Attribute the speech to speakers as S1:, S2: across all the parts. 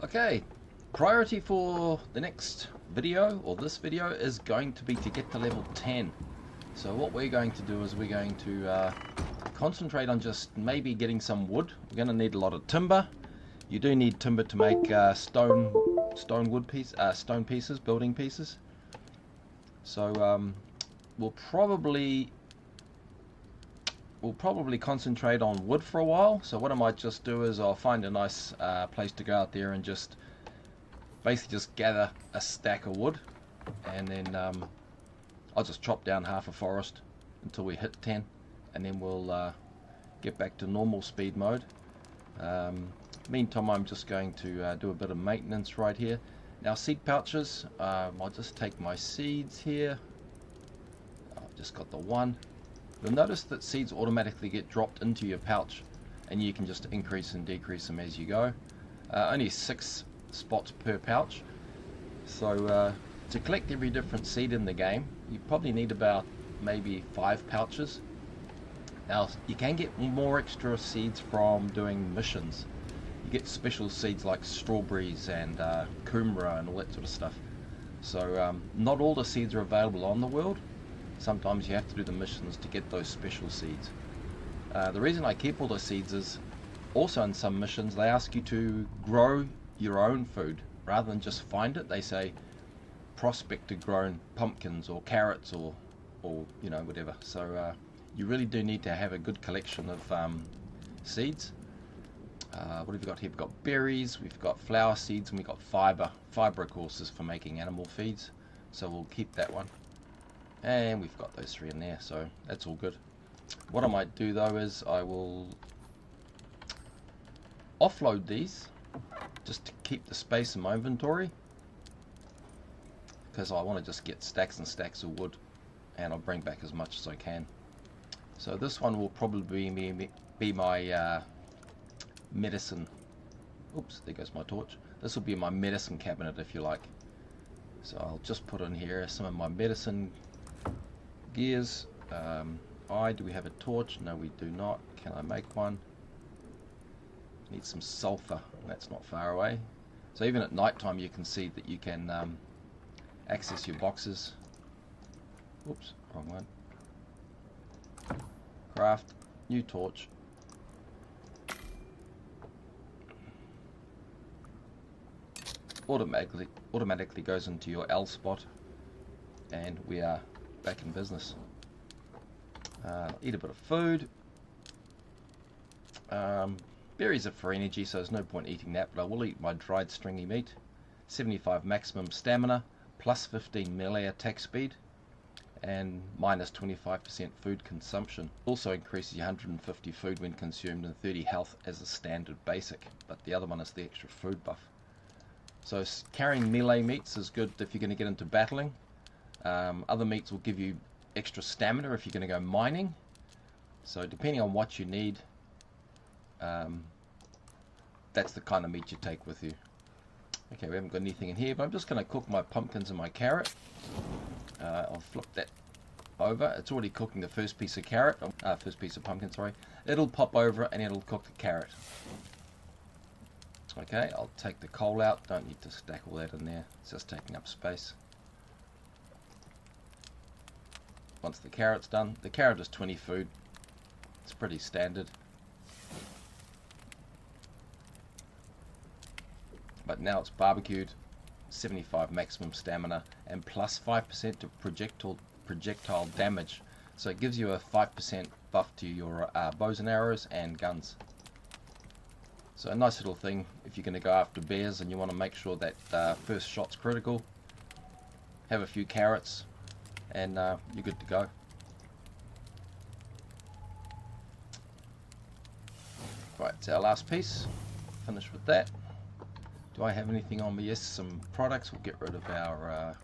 S1: Okay, priority for the next video, or this video, is going to be to get to level 10. So what we're going to do is we're going to concentrate on just maybe getting some wood. We're going to need a lot of timber. You do need timber to make stone pieces, building pieces. So we'll probably concentrate on wood for a while. So what I might just do is I'll find a nice place to go out there and just basically just gather a stack of wood, and then I'll just chop down half a forest until we hit 10, and then we'll get back to normal speed mode. Meantime, I'm just going to do a bit of maintenance right here. Now, seed pouches, I'll just take my seeds here. I've just got the one. You'll notice that seeds automatically get dropped into your pouch, and you can just increase and decrease them as you go. Only 6 spots per pouch. So to collect every different seed in the game, you probably need about maybe 5 pouches. Now, you can get more extra seeds from doing missions. You get special seeds like strawberries and kumara and all that sort of stuff. So not all the seeds are available on the world. Sometimes you have to do the missions to get those special seeds. The reason I keep all the seeds is also in some missions they ask you to grow your own food rather than just find it. They say prospected grown pumpkins or carrots or you know, whatever. So you really do need to have a good collection of seeds. What have we got here? We've got berries, we've got flower seeds, and we've got fiber. Fiber, of course, is for making animal feeds, so we'll keep that one. And we've got those 3 in there, so that's all good. What I might do though is I will offload these just to keep the space in my inventory, because I want to just get stacks and stacks of wood, and I'll bring back as much as I can. So this one will probably be my medicine. Oops, there goes my torch. This will be my medicine cabinet, if you like. So I'll just put in here some of my medicine gears. Do we have a torch? No, we do not. Can I make one? Need some sulfur. That's not far away. So even at night time you can see that you can access your boxes. Oops, wrong one. Craft, new torch. Automatically goes into your L spot, and we are back in business. Eat a bit of food. Berries are for energy, so there's no point eating that, but I will eat my dried stringy meat. 75 maximum stamina, plus 15 melee attack speed, and minus 25% food consumption. Also increases your 150 food when consumed and 30 health as a standard basic, but the other one is the extra food buff. So carrying melee meats is good if you're going to get into battling. Other meats will give you extra stamina if you're going to go mining. So depending on what you need, that's the kind of meat you take with you. Okay, we haven't got anything in here, but I'm just going to cook my pumpkins and my carrot. I'll flip that over. It's already cooking the first piece of pumpkin, sorry. It'll pop over and it'll cook the carrot. Okay, I'll take the coal out. Don't need to stack all that in there. It's just taking up space. Once the carrot's done, the carrot is 20 food. It's pretty standard. But now it's barbecued, 75 maximum stamina, and plus 5% to projectile damage. So it gives you a 5% buff to your bows and arrows and guns. So a nice little thing if you're going to go after bears and you want to make sure that first shot's critical. Have a few carrots and you're good to go. Right, it's our last piece. Finish with that. Do I have anything on me? Yes, some products. We'll get rid of our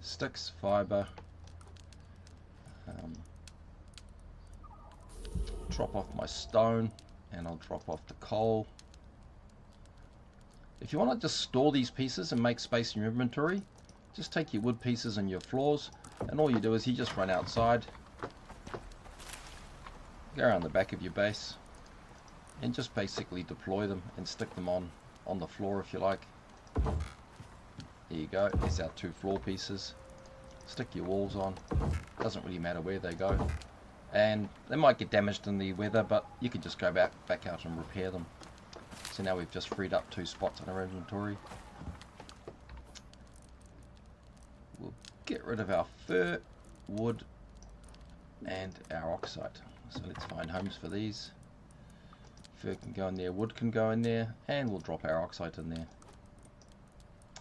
S1: sticks, fiber. Drop off my stone, and I'll drop off the coal. If you want to just store these pieces and make space in your inventory, just take your wood pieces and your floors, and all you do is you just run outside, go around the back of your base, and just basically deploy them and stick them on on the floor if you like. There you go, there's our 2 floor pieces. Stick your walls on, doesn't really matter where they go. And they might get damaged in the weather, but you can just go back out and repair them. So now we've just freed up 2 spots in our inventory. We'll get rid of our fir, wood, and our oxide. So let's find homes for these. Fir can go in there, wood can go in there, and we'll drop our oxide in there.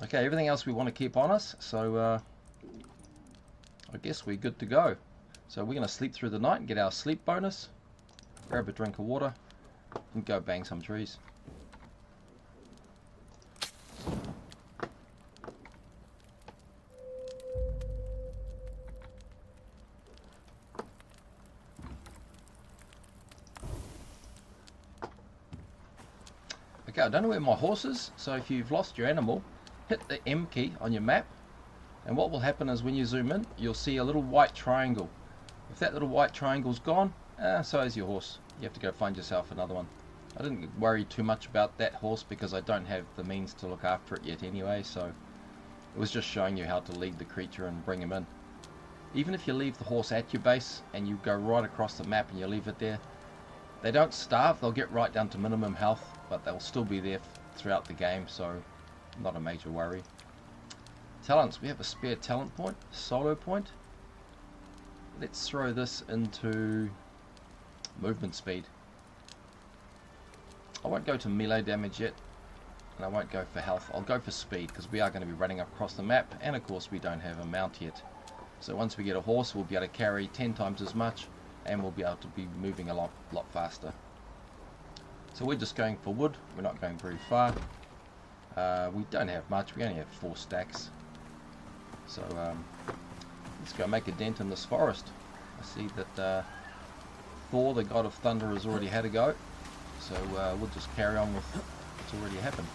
S1: Okay, everything else we want to keep on us, so I guess we're good to go. So we're going to sleep through the night and get our sleep bonus, grab a drink of water, and go bang some trees. Okay, I don't know where my horse is, so if you've lost your animal, hit the M key on your map, and what will happen is when you zoom in, you'll see a little white triangle. If that little white triangle's gone, so is your horse. You have to go find yourself another one. I didn't worry too much about that horse because I don't have the means to look after it yet anyway, so it was just showing you how to lead the creature and bring him in. Even if you leave the horse at your base and you go right across the map and you leave it there, they don't starve, they'll get right down to minimum health, but they'll still be there throughout the game, so not a major worry. Talents, we have a spare talent point, solo point. Let's throw this into movement speed. I won't go to melee damage yet, and I won't go for health. I'll go for speed because we are going to be running across the map, and of course we don't have a mount yet. So once we get a horse, we'll be able to carry 10 times as much, and we'll be able to be moving a lot faster. So we're just going for wood, we're not going very far. We don't have much, we only have 4 stacks. So let's go make a dent in this forest. I see that Thor, the god of thunder, has already had a go. So we'll just carry on with what's already happened.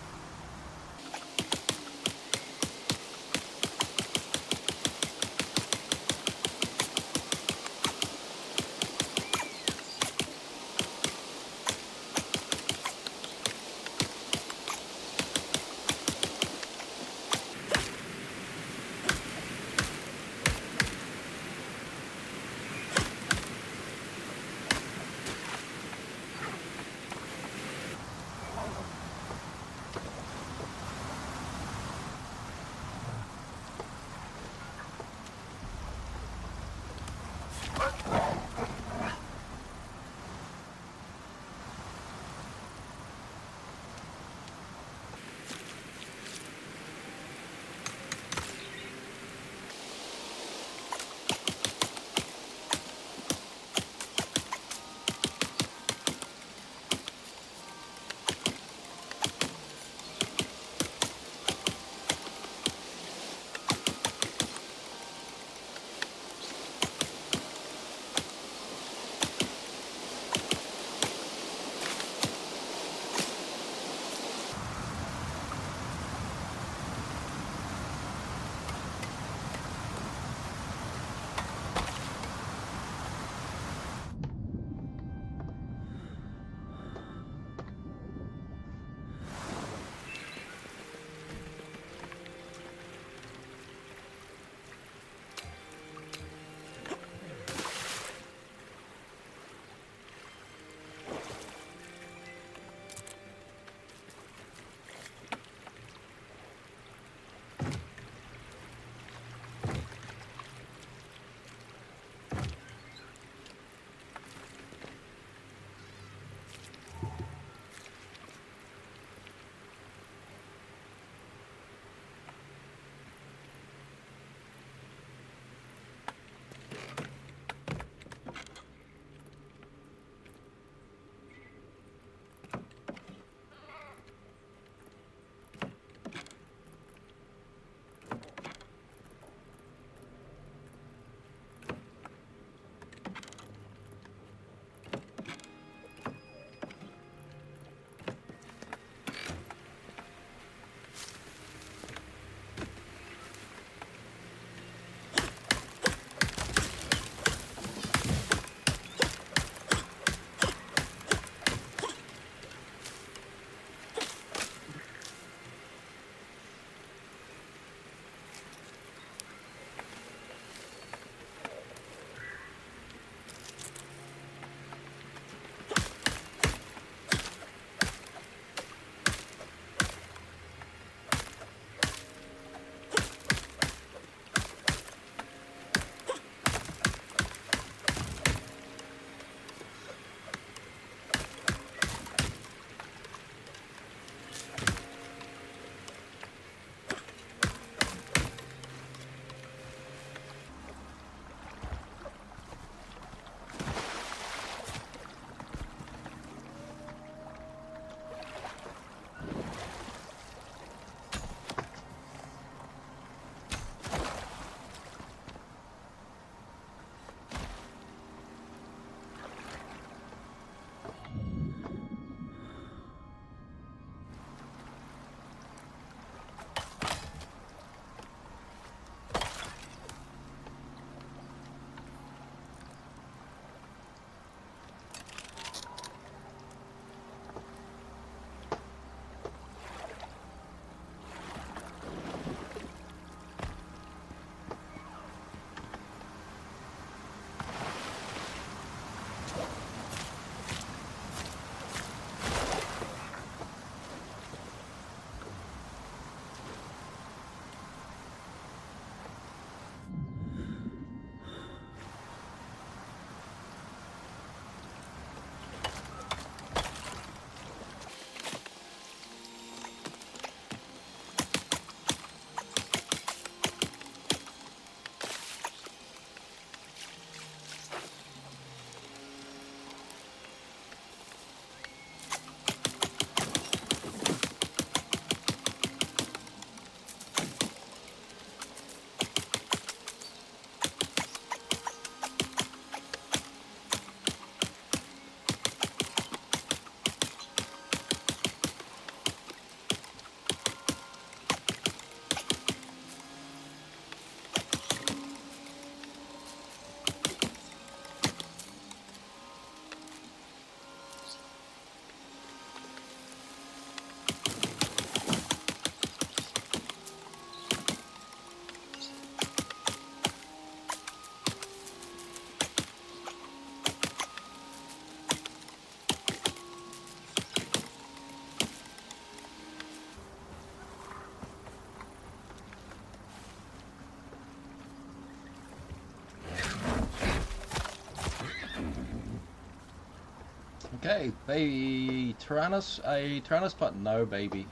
S1: Okay, baby Tyrannus, a Tyrannus, but no baby.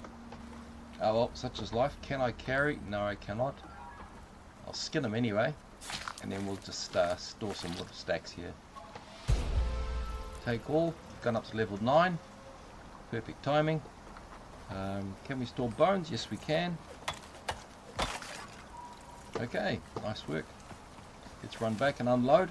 S1: Oh well, such is life. Can I carry? No, I cannot. I'll skin him anyway, and then we'll just store some wood stacks here. Take all, gone up to level 9. Perfect timing. Can we store bones? Yes we can. Okay, nice work. Let's run back and unload.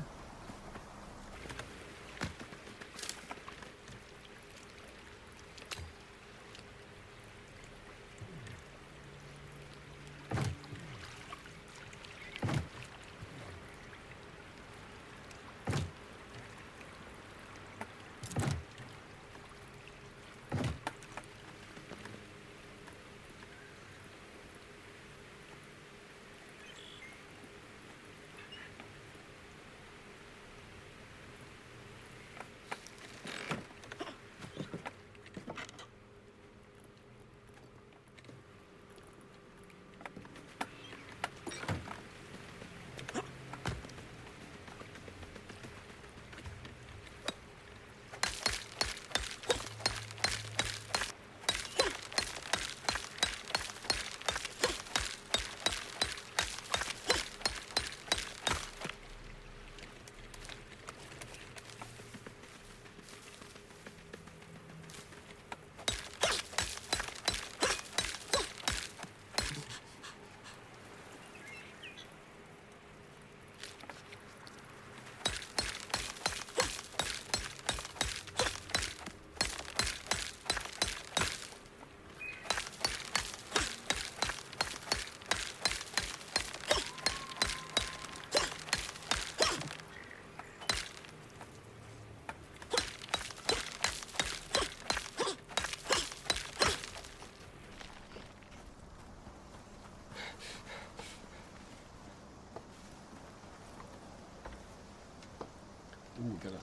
S1: Ooh, we got a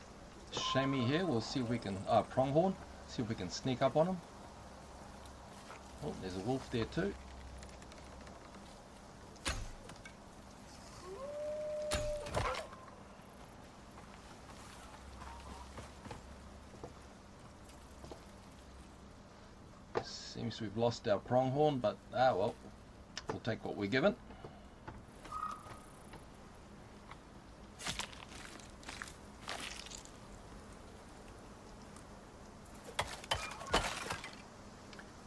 S1: chamois here. We'll see if we can, pronghorn. See if we can sneak up on him. Oh, there's a wolf there too. Seems we've lost our pronghorn, but well, we'll take what we're given.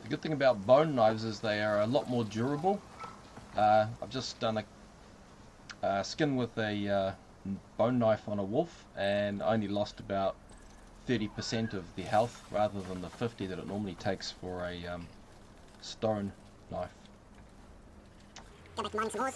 S1: The good thing about bone knives is they are a lot more durable. I've just done a skin with a bone knife on a wolf and only lost about 30% of the health rather than the 50 that it normally takes for a stone knife.
S2: Go back to mining some ores.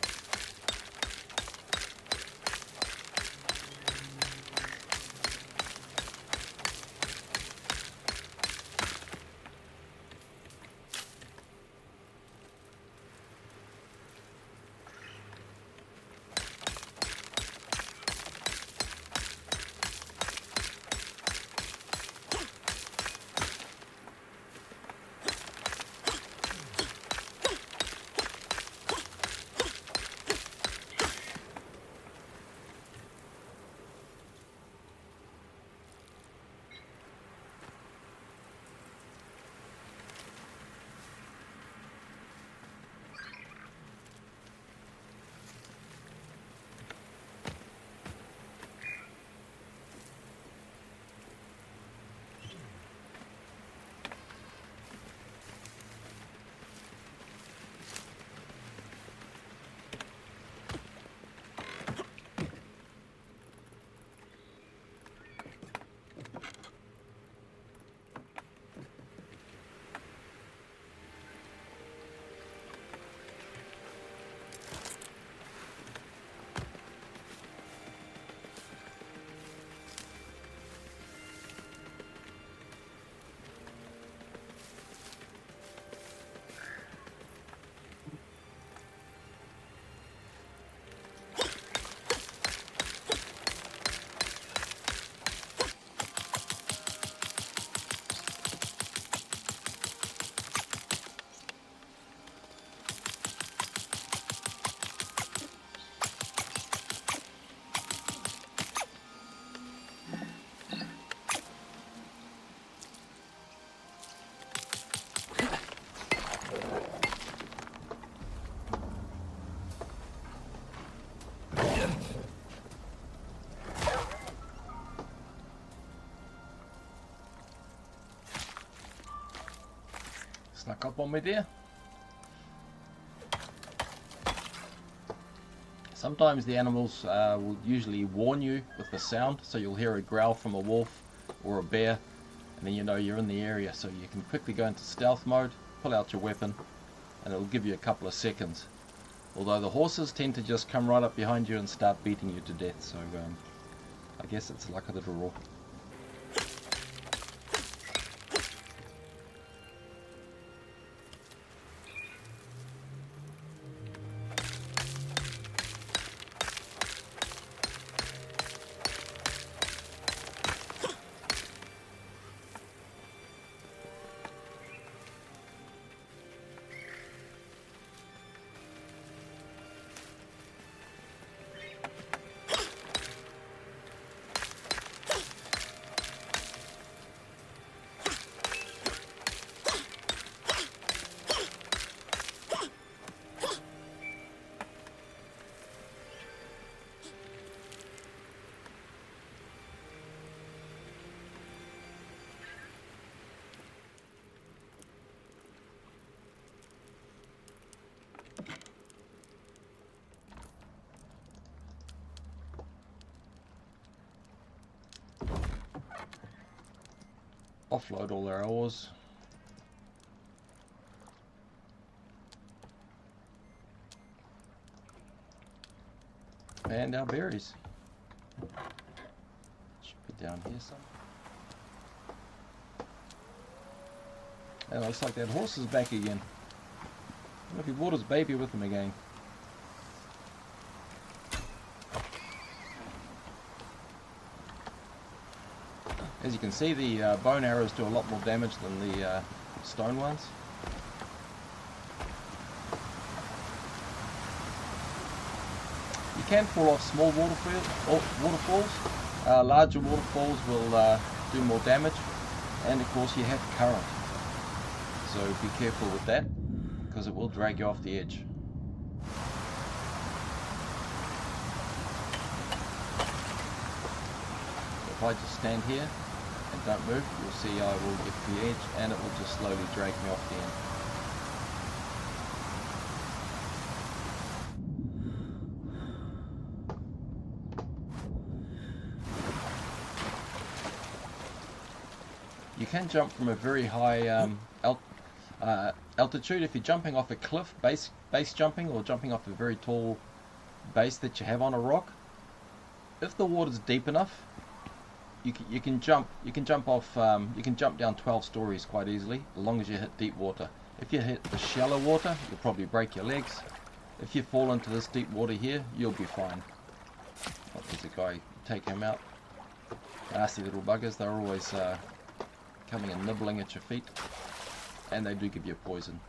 S1: Snuck up on me there. Sometimes the animals will usually warn you with the sound, so you'll hear a growl from a wolf or a bear, and then you know you're in the area, so you can quickly go into stealth mode, pull out your weapon, and it'll give you a couple of seconds. Although the horses tend to just come right up behind you and start beating you to death, so I guess it's like a little rule. Offload all our ores. And our berries. Should be down here somewhere. And it looks like that horse is back again. I wonder if he brought his baby with him again. As you can see, the bone arrows do a lot more damage than the stone ones. You can fall off small waterfalls. Larger waterfalls will do more damage, and of course you have current. So be careful with that, because it will drag you off the edge. If I just stand here and don't move, you'll see I will get to the edge and it will just slowly drag me off the end. You can jump from a very high altitude if you're jumping off a cliff, base jumping, or jumping off a very tall base that you have on a rock. If the water's deep enough, you can jump off. You can jump down 12 stories quite easily, as long as you hit deep water. If you hit the shallow water, you'll probably break your legs. If you fall into this deep water here, you'll be fine. Oh, there's a guy. Take him out. Nasty little buggers. They're always coming and nibbling at your feet, and they do give you poison.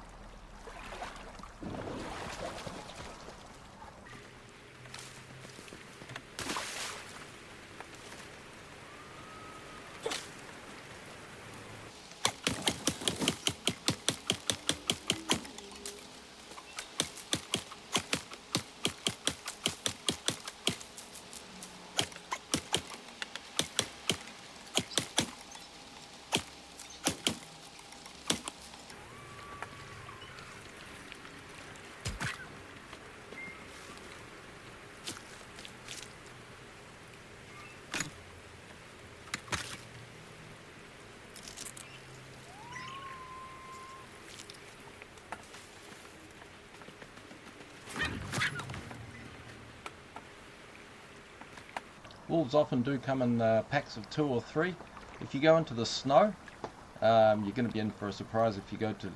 S1: Wolves often do come in packs of 2 or 3. If you go into the snow, you're going to be in for a surprise. If you go to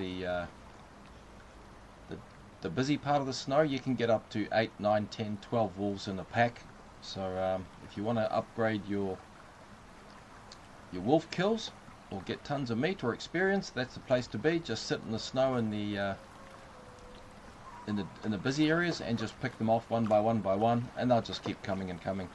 S1: the busy part of the snow, you can get up to 8, 9, 10, 12 wolves in a pack. So if you want to upgrade your wolf kills or get tons of meat or experience, that's the place to be. Just sit in the snow in the busy areas and just pick them off one by one, and they'll just keep coming and coming.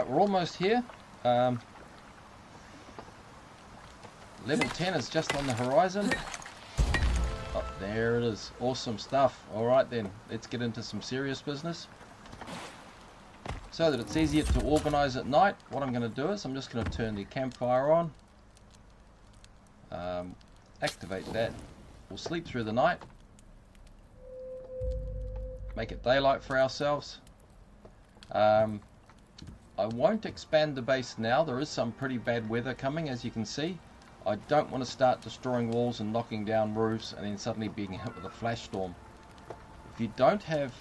S1: Alright, we're almost here. Level 10 is just on the horizon. Oh, there it is. Awesome stuff. Alright then, let's get into some serious business. So that it's easier to organize at night, what I'm going to do is I'm just going to turn the campfire on. Activate that. We'll sleep through the night. Make it daylight for ourselves. I won't expand the base now. There is some pretty bad weather coming, as you can see. I don't want to start destroying walls and knocking down roofs and then suddenly being hit with a flash storm. If you don't have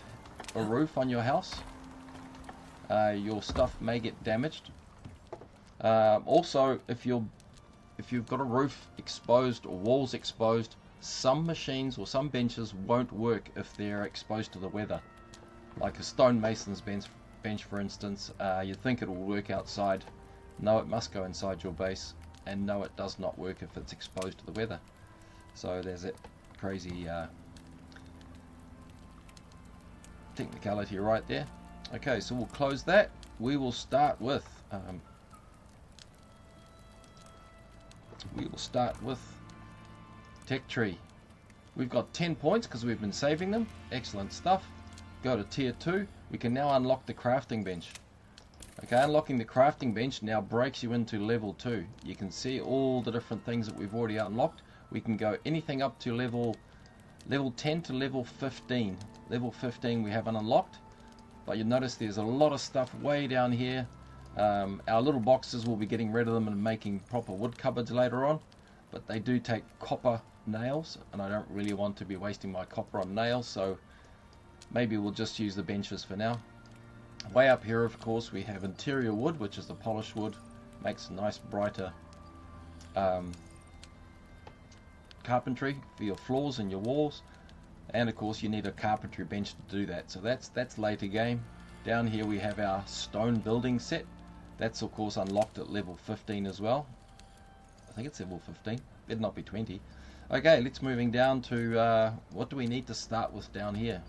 S1: a roof on your house, your stuff may get damaged. Also, if you've got a roof exposed or walls exposed, some machines or some benches won't work if they're exposed to the weather. Like a stonemason's bench for instance, you'd think it will work outside. No, it must go inside your base, and no, it does not work if it's exposed to the weather. So there's that crazy technicality right there. Okay, so we'll close that. We will start with Tech Tree. We've got 10 points because we've been saving them. Excellent stuff. Go to tier 2. We can now unlock the crafting bench. Okay, unlocking the crafting bench now breaks you into level 2. You can see all the different things that we've already unlocked. We can go anything up to level 10 to level 15. Level 15 we haven't unlocked, but you'll notice there's a lot of stuff way down here. Our little boxes, will be getting rid of them and making proper wood cupboards later on, but they do take copper nails, and I don't really want to be wasting my copper on nails, so maybe we'll just use the benches for now. Way up here, of course, we have interior wood, which is the polished wood. Makes a nice brighter carpentry for your floors and your walls, and of course you need a carpentry bench to do that, so that's later game. Down here we have our stone building set. That's of course unlocked at level 15 as well. I think it's level 15, better not be 20. Okay, let's moving down to what do we need to start with down here.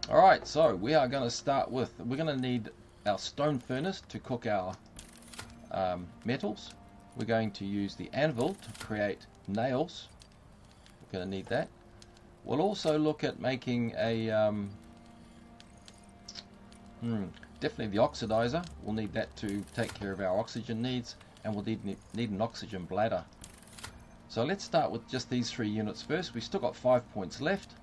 S1: Alright, so we are going to start with, we're going to need our stone furnace to cook our metals. We're going to use the anvil to create nails. We're going to need that. We'll also look at making a definitely the oxidizer. We'll need that to take care of our oxygen needs, and we'll need an oxygen bladder. So let's start with just these 3 units first. We've still got 5 points left.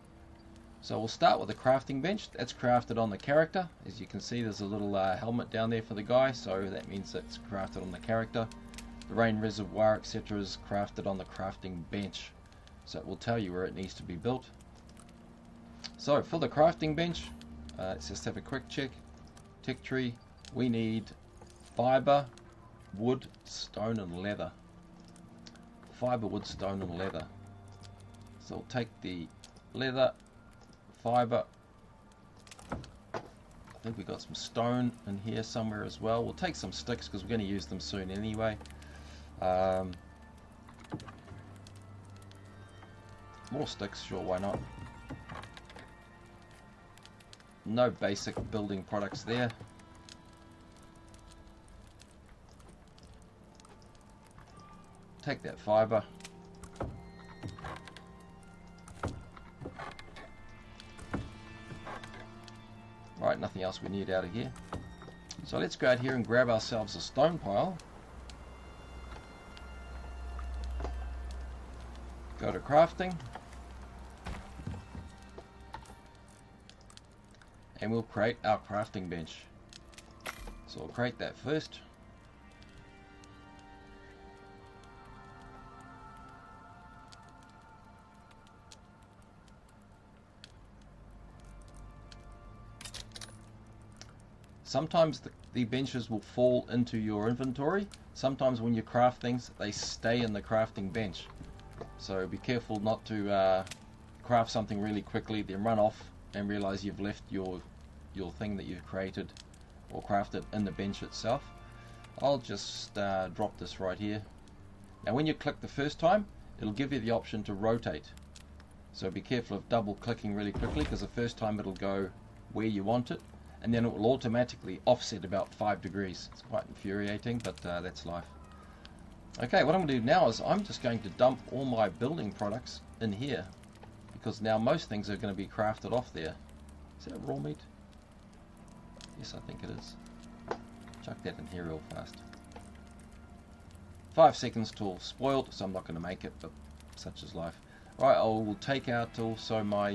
S1: So we'll start with the crafting bench. That's crafted on the character. As you can see, there's a little helmet down there for the guy, so that means it's crafted on the character. The rain reservoir, etc. is crafted on the crafting bench. So it will tell you where it needs to be built. So for the crafting bench, let's just have a quick check. Tech tree, we need fiber, wood, stone and leather. Fiber, wood, stone and leather. So we'll take the leather, fiber. I think we got some stone in here somewhere as well. We'll take some sticks because we're going to use them soon anyway. More sticks, sure, why not? No basic building products there. Take that fiber. Right, nothing else we need out of here. So let's go out here and grab ourselves a stone pile. Go to crafting. And we'll create our crafting bench. So we'll create that first. Sometimes the benches will fall into your inventory. Sometimes when you craft things, they stay in the crafting bench. So be careful not to craft something really quickly, then run off and realize you've left your thing that you've created or crafted in the bench itself. I'll just drop this right here. Now when you click the first time, it'll give you the option to rotate. So be careful of double clicking really quickly, because the first time it'll go where you want it, and then it will automatically offset about 5 degrees. It's quite infuriating, but that's life. Okay, what I'm going to do now is I'm just going to dump all my building products in here, because now most things are going to be crafted off there. Is that raw meat? Yes, I think it is. Chuck that in here real fast. 5 seconds till spoiled, so I'm not going to make it, but such is life. Right, I will take out also my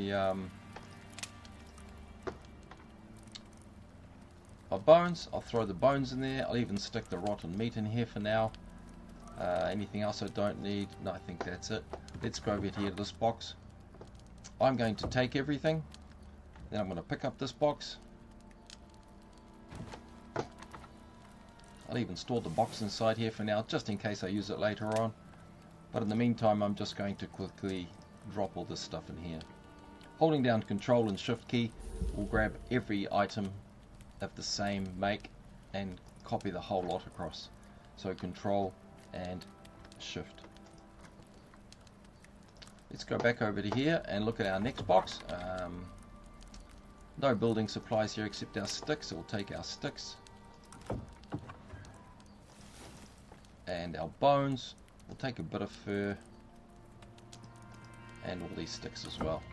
S1: my bones. I'll throw the bones in there. I'll even stick the rotten meat in here for now. Anything else I don't need? No, I think that's it. Let's go over here to this box. I'm going to take everything. Then I'm going to pick up this box. I'll even store the box inside here for now, just in case I use it later on. But in the meantime, I'm just going to quickly drop all this stuff in here. Holding down Control and Shift key will grab every item of the same make and copy the whole lot across. So Control and Shift. Let's go back over to here and look at our next box. No building supplies here except our sticks, so we'll take our sticks. And our bones. We'll take a bit of fur. And all these sticks as well.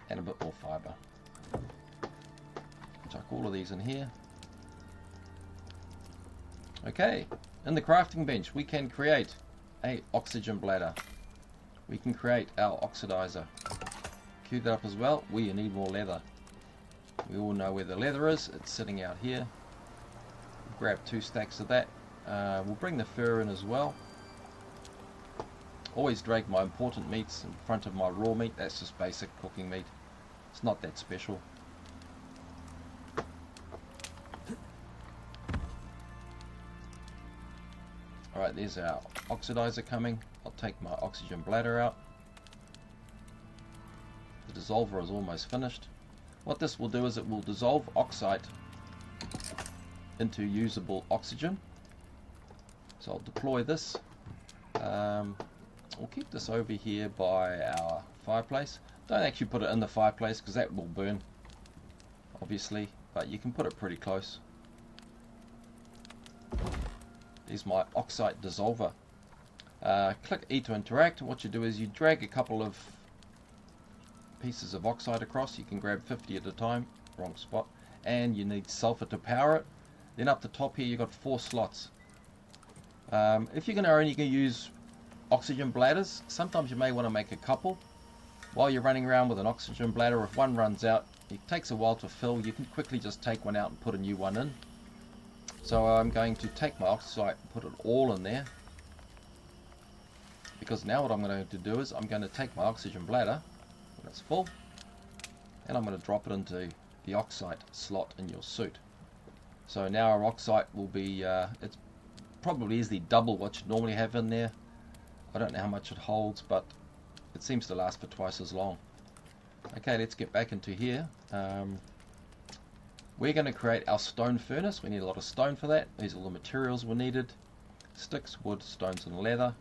S1: And a bit more fibre. Chuck all of these in here. Okay, in the crafting bench we can create a oxygen bladder. We can create our oxidizer. Cue that up as well. We need more leather. We all know where the leather is. It's sitting out here. We'll grab 2 stacks of that. We'll bring the fur in as well. Always drag my important meats in front of my raw meat. That's just basic cooking meat. It's not that special. Alright, there's our oxidizer coming. I'll take my oxygen bladder out. The dissolver is almost finished. What this will do is it will dissolve oxide into usable oxygen. So I'll deploy this. We'll keep this over here by our fireplace. Don't actually put it in the fireplace because that will burn, obviously, but you can put it pretty close. Here's my oxide dissolver. Click E to interact. What you do is you drag a couple of pieces of oxide across. You can grab 50 at a time. Wrong spot. And you need sulfur to power it. Then up the top here you've got 4 slots. If you're only going to use oxygen bladders, sometimes you may want to make a couple. While you're running around with an oxygen bladder, if one runs out, it takes a while to fill. You can quickly just take one out and put a new one in. So I'm going to take my oxide and put it all in there. Because now what I'm going to do is I'm going to take my oxygen bladder when it's full, and I'm going to drop it into the oxide slot in your suit. So now our oxide will be, it's probably easily double what you normally have in there. I don't know how much it holds, but it seems to last for twice as long. Okay, let's get back into here. We're going to create our stone furnace. We need a lot of stone for that. These are all the materials we needed. Sticks, wood, stones and leather.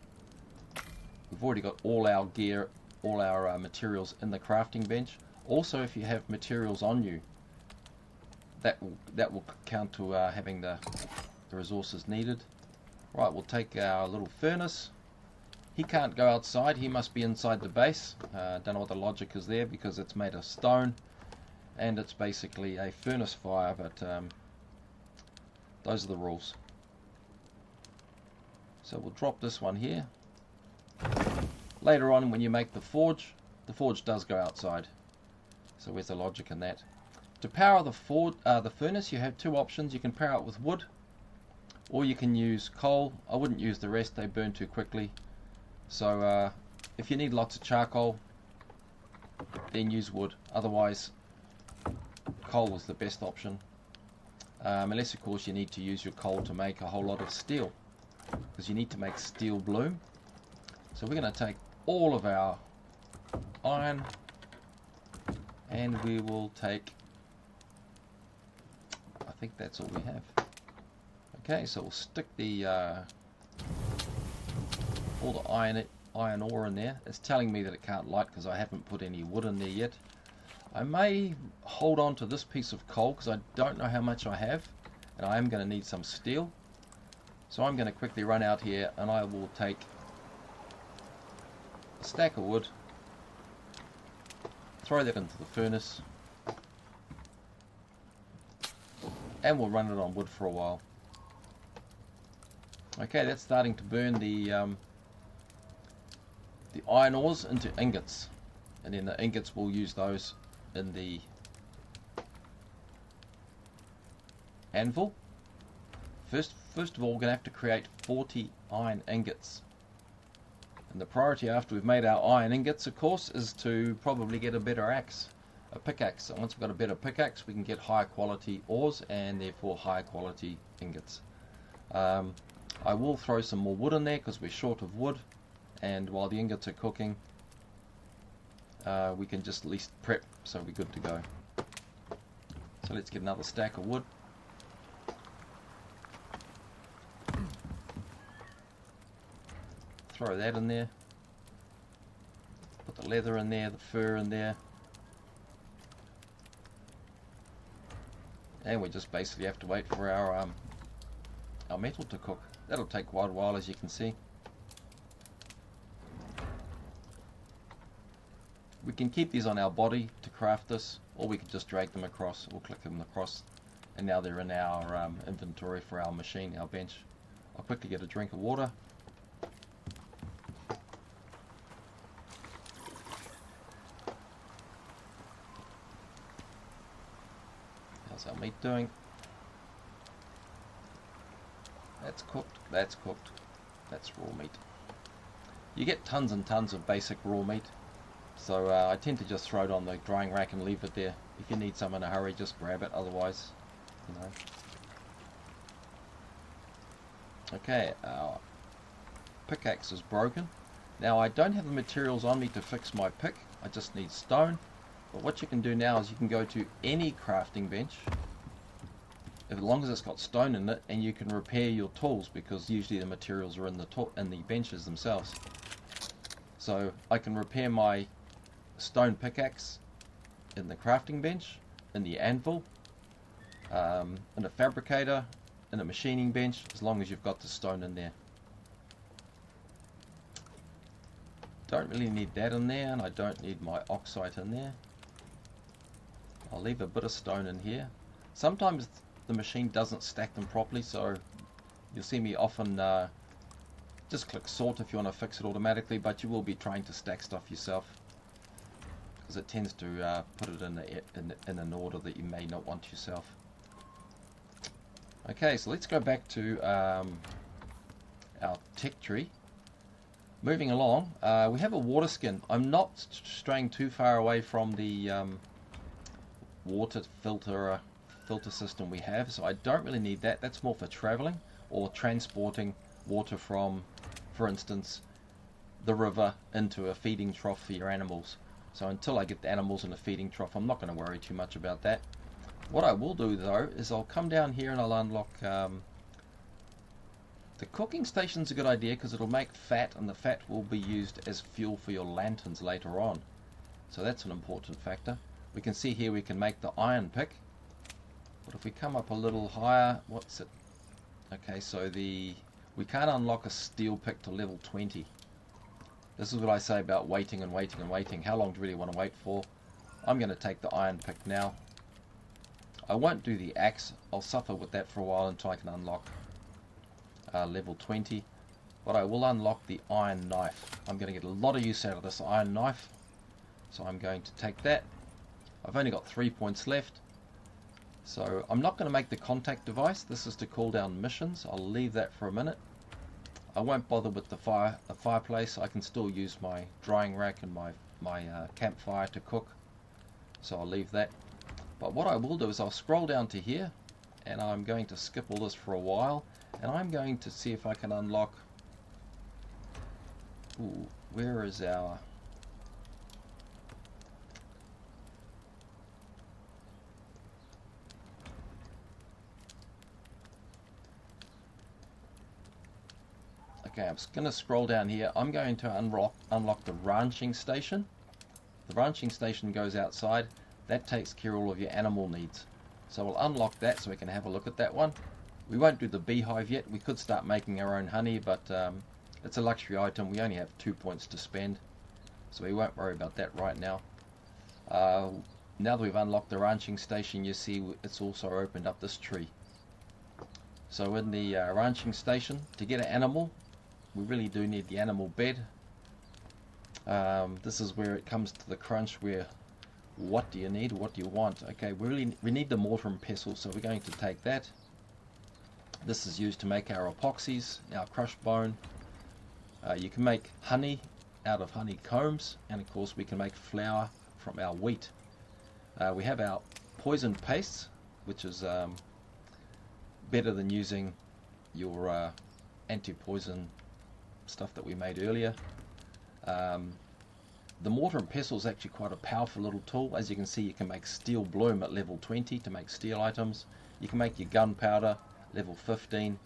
S1: We've already got all our gear, all our materials in the crafting bench. Also, if you have materials on you, that will count to having the resources needed. Right, we'll take our little furnace. He can't go outside, he must be inside the base. Don't know what the logic is there because it's made of stone and it's basically a furnace fire, but those are the rules. So we'll drop this one here. Later on when you make the forge does go outside. So where's the logic in that? To power the furnace, you have 2 options. You can power it with wood, or you can use coal. I wouldn't use the rest, they burn too quickly. So if you need lots of charcoal, then use wood. Otherwise, coal is the best option. Unless of course you need to use your coal to make a whole lot of steel, because you need to make steel bloom. So we're going to take all of our iron, and we will take, I think that's all we have. Okay, so we'll stick the all the iron ore in there. It's telling me that it can't light because I haven't put any wood in there yet. I may hold on to this piece of coal because I don't know how much I have, and I am going to need some steel. So I'm going to quickly run out here and I will take a stack of wood, throw that into the furnace, and we'll run it on wood for a while. Okay, that's starting to burn the iron ores into ingots, and then the ingots we'll use those in the anvil. First of all, we're going to have to create 40 iron ingots. And the priority after we've made our iron ingots, of course, is to probably get a better axe, a pickaxe. So once we've got a better pickaxe, we can get higher quality ores and therefore higher quality ingots. I will throw some more wood in there because we're short of wood, and while the ingots are cooking, we can just at least prep so we're good to go. So let's get another stack of wood. Throw that in there. Put the leather in there, the fur in there. And we just basically have to wait for our metal to cook. That'll take quite a while, as you can see. We can keep these on our body to craft this, or we can just drag them across, or click them across, and now they're in our inventory for our machine, our bench. I'll quickly get a drink of water. How's our meat doing? That's cooked, that's cooked, that's raw meat. You get tons and tons of basic raw meat, so I tend to just throw it on the drying rack and leave it there. If you need some in a hurry, just grab it, otherwise, you know. Okay, our pickaxe is broken. Now I don't have the materials on me to fix my pick, I just need stone. But what you can do now is you can go to any crafting bench, as long as it's got stone in it, and you can repair your tools, because usually the materials are in the benches themselves. So I can repair my stone pickaxe in the crafting bench, in the anvil, in a fabricator, in a machining bench, as long as you've got the stone in there. Don't really need that in there, and I don't need my oxide in there. I'll leave a bit of stone in here. Sometimes the machine doesn't stack them properly, so you'll see me often just click sort if you want to fix it automatically, but you will be trying to stack stuff yourself, because it tends to put it in an order that you may not want yourself. Okay, so let's go back to our tech tree. Moving along, we have a water skin. I'm not straying too far away from the water filter system we have, so I don't really need that. That's more for traveling or transporting water from, for instance, the river into a feeding trough for your animals. So until I get the animals in a feeding trough, I'm not going to worry too much about that. What I will do though is I'll come down here and I'll unlock the cooking station's a good idea, because it'll make fat, and the fat will be used as fuel for your lanterns later on. So that's an important factor. We can see here we can make the iron pick, but if we come up a little higher, what's it? Okay, so we can't unlock a steel pick to level 20. This is what I say about waiting and waiting and waiting. How long do you really want to wait for? I'm going to take the iron pick now. I won't do the axe. I'll suffer with that for a while until I can unlock level 20. But I will unlock the iron knife. I'm going to get a lot of use out of this iron knife. So I'm going to take that. I've only got 3 points left. So I'm not going to make the contact device. This is to cool down missions. I'll leave that for a minute. I won't bother with the fireplace. I can still use my drying rack and my campfire to cook. So I'll leave that. But what I will do is I'll scroll down to here, and I'm going to skip all this for a while, and I'm going to see if I can unlock... Ooh, where is our... Okay, I'm just going to scroll down here. I'm going to unlock the ranching station. The ranching station goes outside. That takes care of all of your animal needs. So we'll unlock that so we can have a look at that one. We won't do the beehive yet. We could start making our own honey, but it's a luxury item. We only have 2 points to spend, so we won't worry about that right now. Now that we've unlocked the ranching station, you see it's also opened up this tree. So in the ranching station, to get an animal, we really do need the animal bed. This is where it comes to the crunch, where what do you need, what do you want? Okay, we need the mortar and pestle, so we're going to take that. This is used to make our epoxies, our crushed bone. You can make honey out of honeycombs, and of course we can make flour from our wheat. We have our poison pastes, which is better than using your anti-poison stuff that we made earlier. The mortar and pestle is actually quite a powerful little tool. As you can see, you can make steel bloom at level 20 to make steel items. You can make your gunpowder level 15,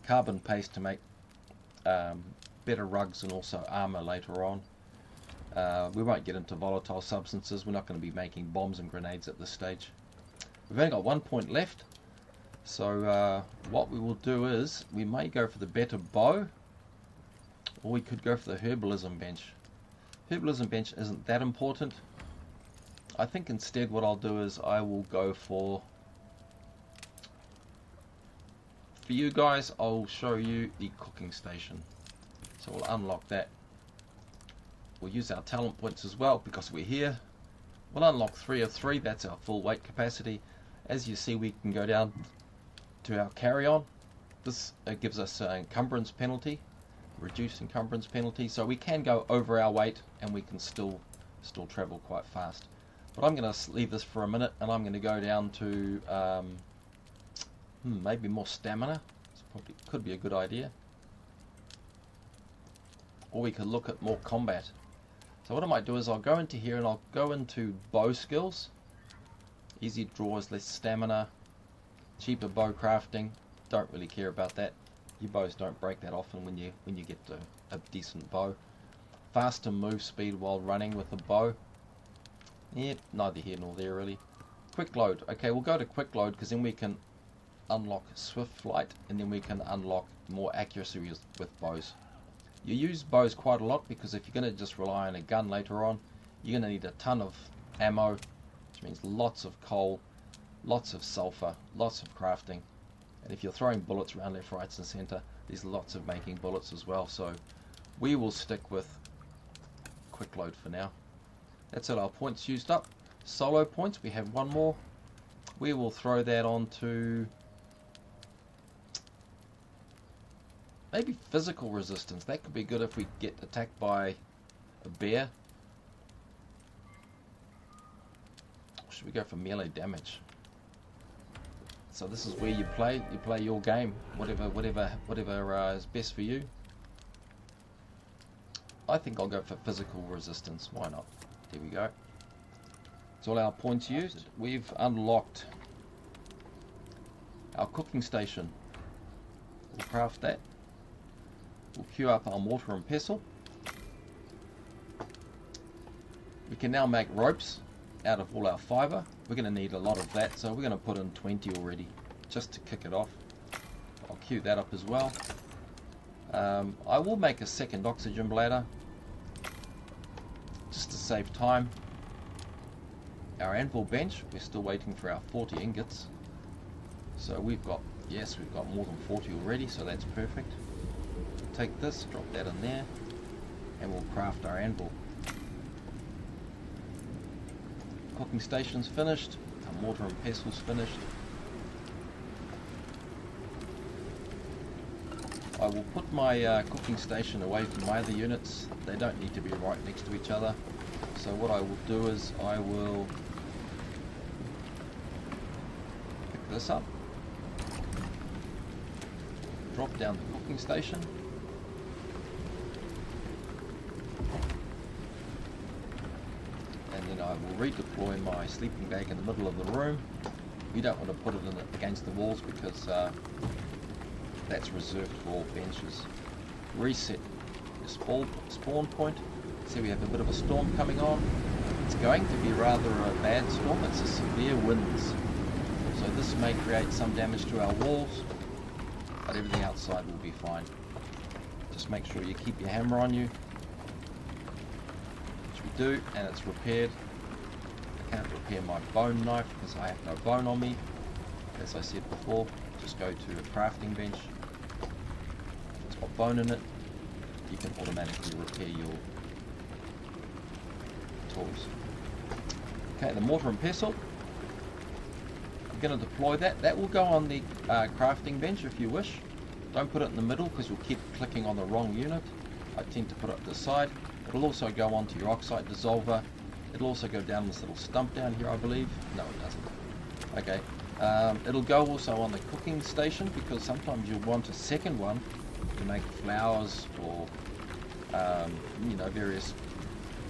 S1: carbon paste to make better rugs and also armor later on. We won't get into volatile substances. We're not going to be making bombs and grenades at this stage. We've only got 1 point left, so what we will do is we may go for the better bow, or we could go for the herbalism bench. Herbalism bench isn't that important. I think instead what I'll do is I will go for you guys, I'll show you the cooking station. So we'll unlock that. We'll use our talent points as well because we're here. We'll unlock 3 of 3, that's our full weight capacity. As you see, we can go down to our carry-on. This gives us an encumbrance penalty, reduced encumbrance penalty, so we can go over our weight and we can still travel quite fast. But I'm going to leave this for a minute and I'm going to go down to maybe more stamina. This probably could be a good idea. Or we could look at more combat. So what I might do is I'll go into here and I'll go into bow skills. Easy draws, less stamina, cheaper bow crafting. Don't really care about that. Your bows don't break that often when you get a decent bow. Faster move speed while running with a bow. Yeah, neither here nor there really. Quick load. Okay, we'll go to quick load because then we can unlock swift flight and then we can unlock more accuracy with bows. You use bows quite a lot because if you're going to just rely on a gun later on, you're going to need a ton of ammo, which means lots of coal, lots of sulfur, lots of crafting. And if you're throwing bullets around left, right and center, there's lots of making bullets as well. So we will stick with quick load for now. That's all our points used up. Solo points, we have 1 more. We will throw that on to maybe physical resistance. That could be good if we get attacked by a bear. Or should we go for melee damage? So this is where you play your game, whatever is best for you. I think I'll go for physical resistance. Why not? There we go. That's all our points used. We've unlocked our cooking station. We'll craft that. We'll queue up our mortar and pestle. We can now make ropes out of all our fibre. We're going to need a lot of that, so we're going to put in 20 already just to kick it off. I'll queue that up as well. I will make a second oxygen bladder just to save time. Our anvil bench, we're still waiting for our 40 ingots. So we've got more than 40 already, so that's perfect. Take this, drop that in there, and we'll craft our anvil. Cooking station's finished, our mortar and pestle's finished. I will put my cooking station away from my other units. They don't need to be right next to each other. So what I will do is I will pick this up, drop down the cooking station, and then I will redeploy my sleeping bag in the middle of the room. We don't want to put it against the walls because that's reserved for all benches. Reset the spawn point. See, we have a bit of a storm coming on. it's going to be rather a bad storm. It's a severe winds. So this may create some damage to our walls, but everything outside will be fine. Just make sure you keep your hammer on you, which we do, and it's repaired. I can't repair my bone knife because I have no bone on me. As I said before, just go to a crafting bench. If it's got bone in it, you can automatically repair your tools. Okay, the mortar and pestle. I'm going to deploy that. That will go on the crafting bench if you wish. Don't put it in the middle because you'll keep clicking on the wrong unit. I tend to put it to the side. It'll also go onto your oxide dissolver. It'll also go down this little stump down here, I believe. No, it doesn't. Okay. It'll go also on the cooking station because sometimes you'll want a second one to make flours or you know, various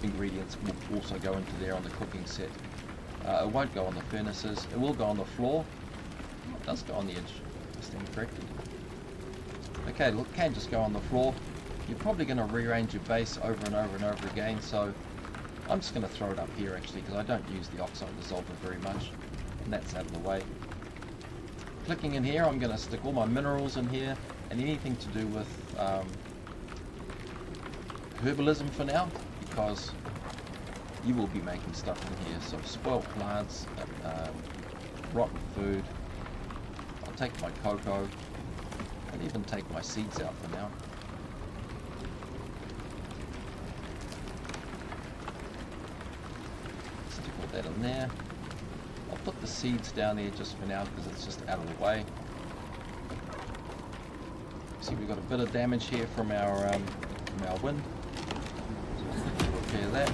S1: ingredients will also go into there on the cooking set. It won't go on the furnaces. It will go on the floor. It does go on the edge. I stand corrected. Okay, look, it can just go on the floor. You're probably going to rearrange your base over and over and over again, so I'm just going to throw it up here actually because I don't use the oxide dissolver very much, and that's out of the way. Clicking in here, I'm going to stick all my minerals in here and anything to do with herbalism for now, because you will be making stuff in here. So spoiled plants, rotten food. I'll take my cocoa and even take my seeds out for now. Stick all that in there. I'll put the seeds down there just for now because it's just out of the way. See, we've got a bit of damage here from our wind. So we'll repair that.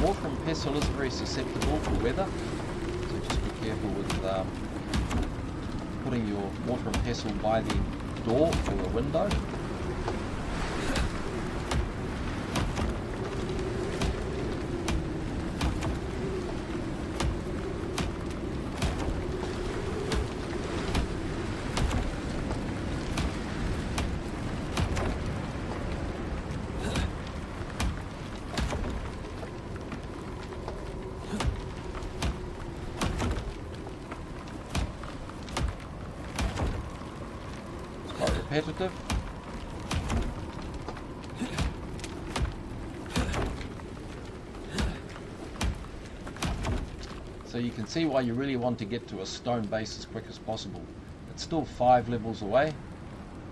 S1: Mortar and pestle is very susceptible to weather, so just be careful with putting your mortar and pestle by the door or the window. Repetitive. So you can see why you really want to get to a stone base as quick as possible. It's still 5 levels away,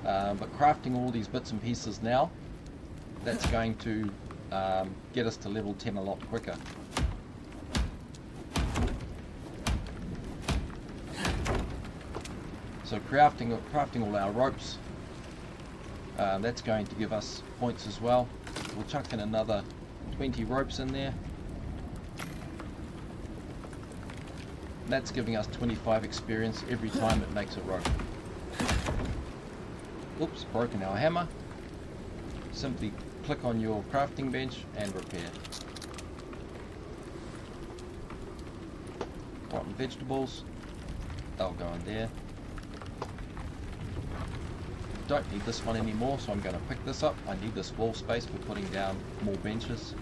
S1: but crafting all these bits and pieces now, that's going to get us to level 10 a lot quicker. So crafting all our ropes, that's going to give us points as well. We'll chuck in another 20 ropes in there. That's giving us 25 experience every time it makes a rope. Oops, broken our hammer. Simply click on your crafting bench and repair. Rotten vegetables, they'll go in there. Don't need this one anymore, so I'm going to pick this up. I need this wall space for putting down more benches.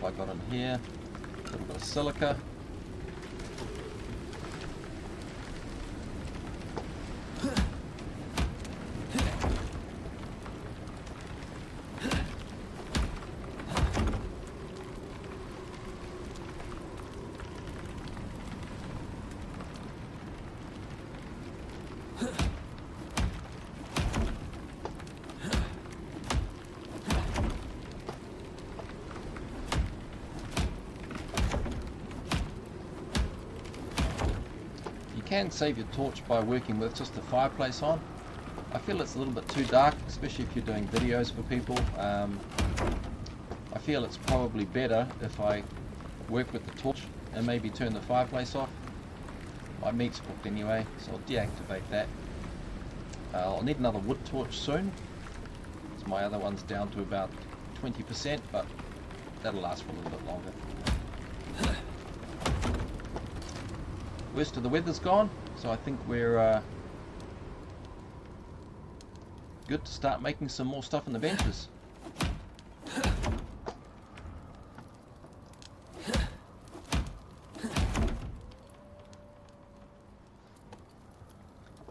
S1: What have I got in here? A little bit of silica. You can save your torch by working with just the fireplace on. I feel it's a little bit too dark, especially if you're doing videos for people. I feel it's probably better if I work with the torch and maybe turn the fireplace off. My meat's cooked anyway, so I'll deactivate that. I'll need another wood torch soon, as my other one's down to about 20%, but that'll last for a little bit longer. Worst of the weather's gone, so I think we're good to start making some more stuff in the benches.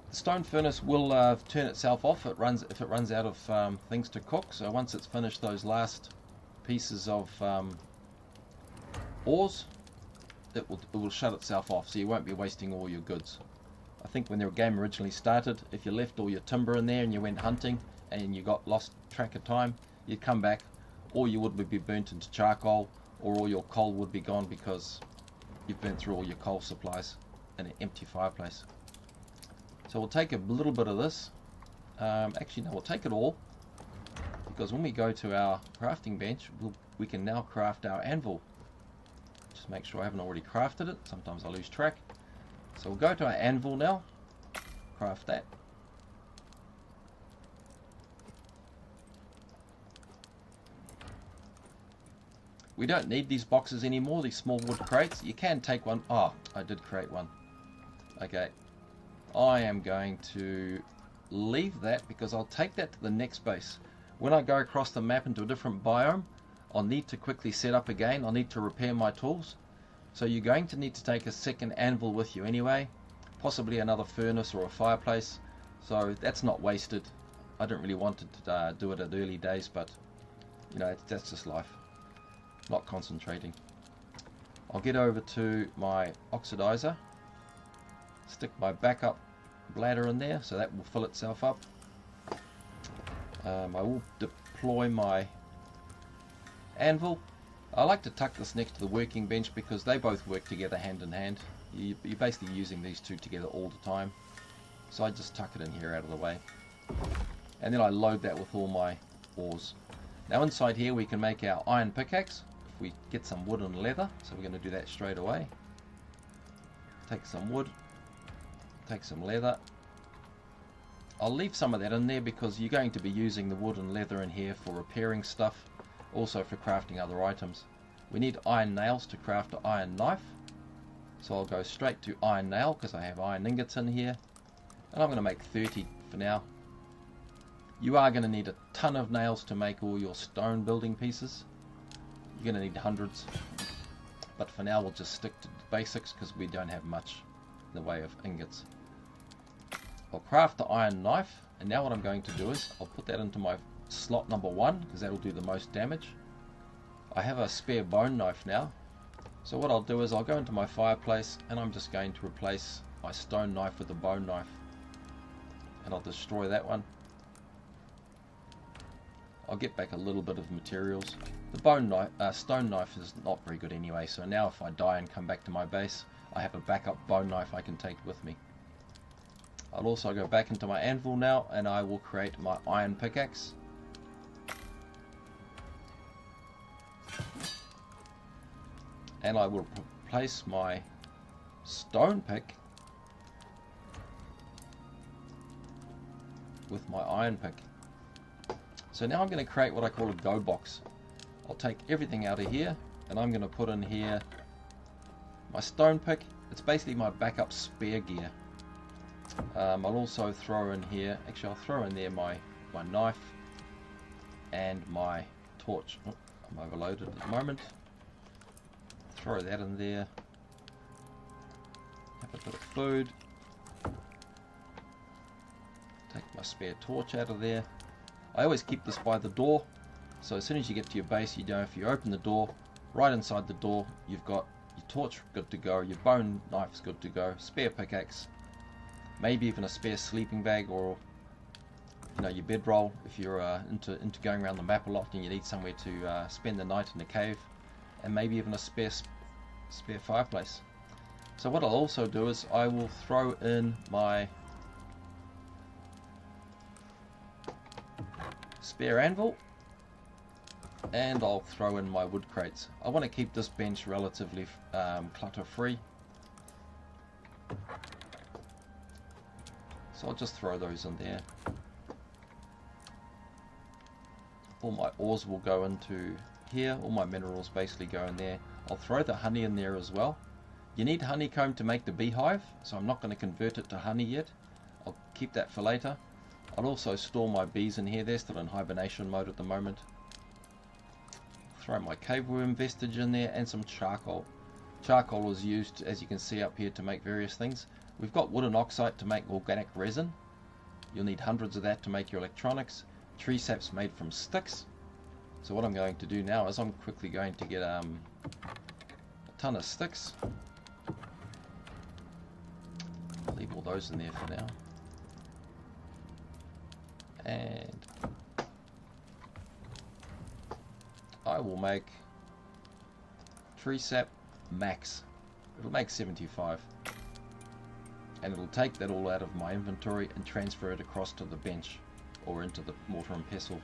S1: The stone furnace will turn itself off if it runs out of things to cook. So once it's finished those last pieces of ores, it will shut itself off, so you won't be wasting all your goods. I think when the game originally started, if you left all your timber in there and you went hunting and you got lost track of time, you'd come back, all your wood would be burnt into charcoal, or all your coal would be gone because you've burnt through all your coal supplies in an empty fireplace. So we'll take a little bit of this. Actually, no, we'll take it all, because when we go to our crafting bench, we can now craft our anvil. Just make sure I haven't already crafted it. Sometimes I lose track. So we'll go to our anvil now, craft that. We don't need these boxes anymore, these small wood crates. You can take one. Oh, I did create one. Okay. I am going to leave that because I'll take that to the next base. When I go across the map into a different biome, I'll need to quickly set up again. I'll need to repair my tools. So you're going to need to take a second anvil with you anyway. Possibly another furnace or a fireplace. So that's not wasted. I don't really want to do it at early days, but you know, that's just life. Not concentrating. I'll get over to my oxidizer. Stick my backup bladder in there, so that will fill itself up. I will deploy my anvil. I like to tuck this next to the working bench because they both work together hand in hand. You're basically using these two together all the time. So I just tuck it in here out of the way. And then I load that with all my ores. Now inside here we can make our iron pickaxe if we get some wood and leather. So we're going to do that straight away. Take some wood. Take some leather. I'll leave some of that in there because you're going to be using the wood and leather in here for repairing stuff, also for crafting other items. We need iron nails to craft an iron knife, so I'll go straight to iron nail because I have iron ingots in here, and I'm going to make 30 for now. You are going to need a ton of nails to make all your stone building pieces. You're going to need hundreds, but for now we'll just stick to the basics because we don't have much in the way of ingots. I'll craft the iron knife, and now what I'm going to do is I'll put that into my slot number 1 because that'll do the most damage. I have a spare bone knife now, so what I'll do is I'll go into my fireplace and I'm just going to replace my stone knife with a bone knife, and I'll destroy that one. I'll get back a little bit of materials. The stone knife is not very good anyway, so now if I die and come back to my base, I have a backup bone knife I can take with me. I'll also go back into my anvil now and I will create my iron pickaxe. And I will replace my stone pick with my iron pick. So now I'm going to create what I call a go box. I'll take everything out of here and I'm going to put in here my stone pick. It's basically my backup spare gear. I'll also throw in here, actually I'll throw in there my knife and my torch. Oh, I'm overloaded at the moment. Throw that in there. Have a bit of food. Take my spare torch out of there. I always keep this by the door, so as soon as you get to your base, you know if you open the door, right inside the door you've got your torch good to go, your bone knife's good to go, spare pickaxe, maybe even a spare sleeping bag, or you know, your bedroll if you're into going around the map a lot and you need somewhere to spend the night in a cave, and maybe even a spare fireplace. So what I'll also do is I will throw in my spare anvil and I'll throw in my wood crates. I want to keep this bench relatively clutter free, so I'll just throw those in there. All my ores will go into here, all my minerals basically go in there. I'll throw the honey in there as well. You need honeycomb to make the beehive, so I'm not going to convert it to honey yet. I'll keep that for later. I'll also store my bees in here. They're still in hibernation mode at the moment. Throw my cave worm vestige in there and some charcoal. Charcoal is used, as you can see up here, to make various things. We've got wood and oxide to make organic resin. You'll need hundreds of that to make your electronics. Tree sap's made from sticks. So what I'm going to do now is I'm quickly going to get a ton of sticks. I'll leave all those in there for now. And I will make tree sap max. It'll make 75. And it'll take that all out of my inventory and transfer it across to the bench or into the mortar and pestle.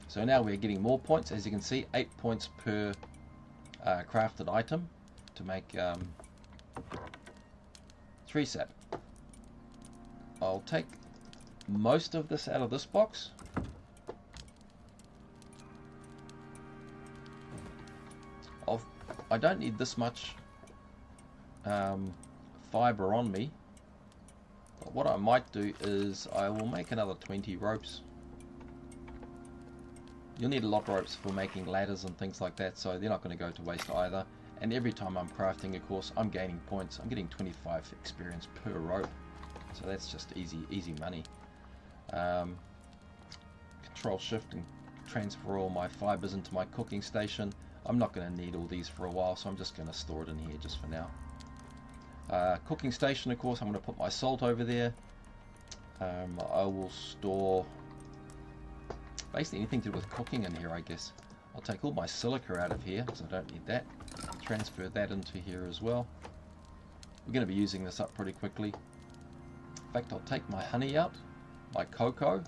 S1: So now we're getting more points. As you can see, 8 points per crafted item to make tree sap. I'll take most of this out of this box. I don't need this much fiber on me, but what I might do is I will make another 20 ropes. You'll need a lot of ropes for making ladders and things like that, so they're not going to go to waste either. And every time I'm crafting, of course, I'm gaining points. I'm getting 25 experience per rope, so that's just easy money. Control Shift and transfer all my fibers into my cooking station. I'm not going to need all these for a while, so I'm just going to store it in here just for now. Cooking station, of course, I'm going to put my salt over there. I will store basically anything to do with cooking in here, I guess. I'll take all my silica out of here because I don't need that. Transfer that into here as well. We're going to be using this up pretty quickly. In fact, I'll take my honey out, my cocoa.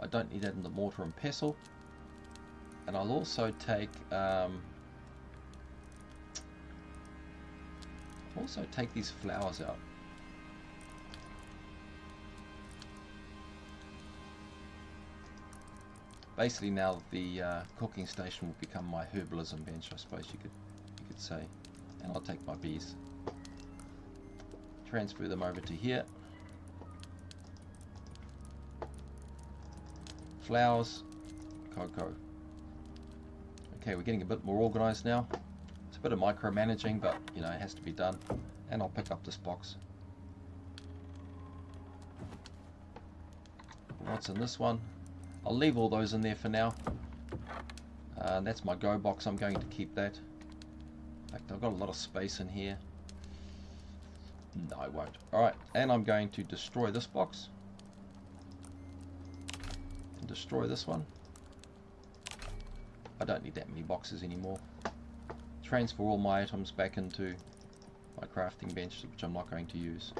S1: I don't need that in the mortar and pestle. And I'll also take these flowers out. Basically now the cooking station will become my herbalism bench, I suppose you could say. And I'll take my bees. Transfer them over to here. Flowers, cocoa. Okay, we're getting a bit more organized now. It's a bit of micromanaging, but you know, it has to be done. And I'll pick up this box. What's in this one? I'll leave all those in there for now. That's my go box. I'm going to keep that. In fact, I've got a lot of space in here. No, I won't. Alright, and I'm going to destroy this box. And destroy this one. I don't need that many boxes anymore. Transfer all my items back into my crafting bench, which I'm not going to use.